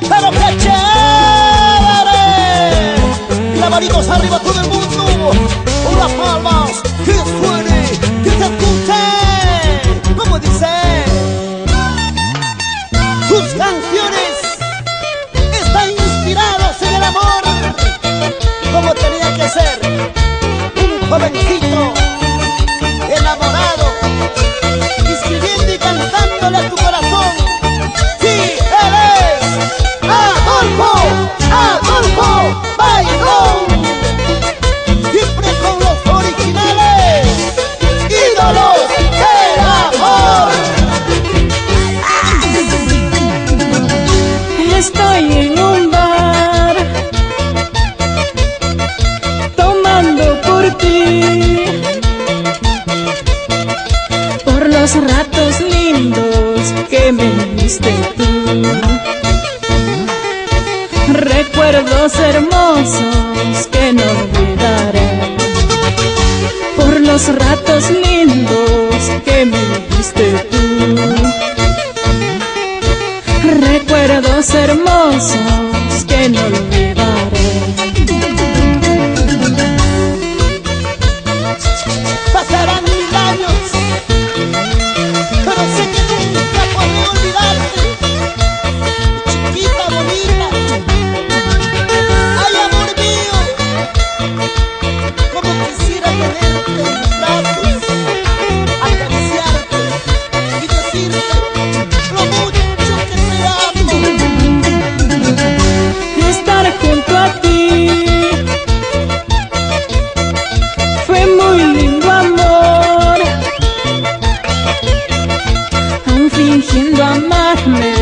¡Pero qué chévere! Y las manitos arriba todo el mundo, con las palmas, que suene, que se escuche. Como dice, sus canciones están inspiradas en el amor, como tenía que ser un jovencito enamorado, escribiendo y cantándole a tu corazón. Sí, él es Adolfo, Adolfo Bailón, siempre con los originales, ídolos del amor. Estoy en un bar, tomando por ti, por los ratos lindos que me diste tú, recuerdos hermosos que no olvidaré, por los ratos lindos que me diste tú, recuerdos hermosos que no olvidaré. Pasarán 1000 años, pero sé que nunca podré olvidarte, chiquita bonita. Ay, amor mío, como quisiera tenerte en mis brazos, acariciarte y decirte lo mucho que te amo. Estar junto a ti fue muy lindo, amor. Aún fingiendo amarme,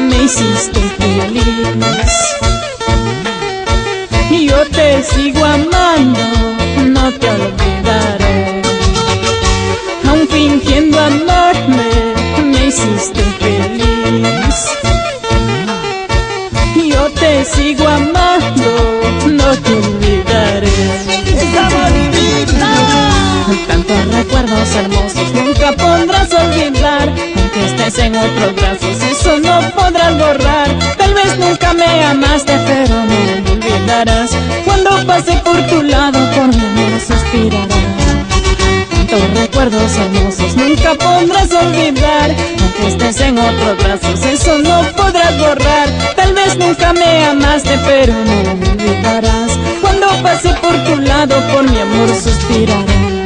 me hiciste feliz. Yo te sigo amando, no te olvidaré. Aún fingiendo amarme, me hiciste feliz. Yo te sigo amando, no te olvidaré. ¡Esa marinita! Tantos recuerdos hermosos nunca podrás olvidar. Aunque estés en otros brazos, eso no podrás borrar. Tal vez nunca me amaste, pero no me olvidarás. Cuando pase por tu lado, por mi amor suspirarás. Tantos recuerdos hermosos nunca podrás olvidar. Aunque estés en otros brazos, eso no podrás borrar. Tal vez nunca me amaste, pero no me olvidarás. Cuando pase por tu lado, por mi amor suspirarás.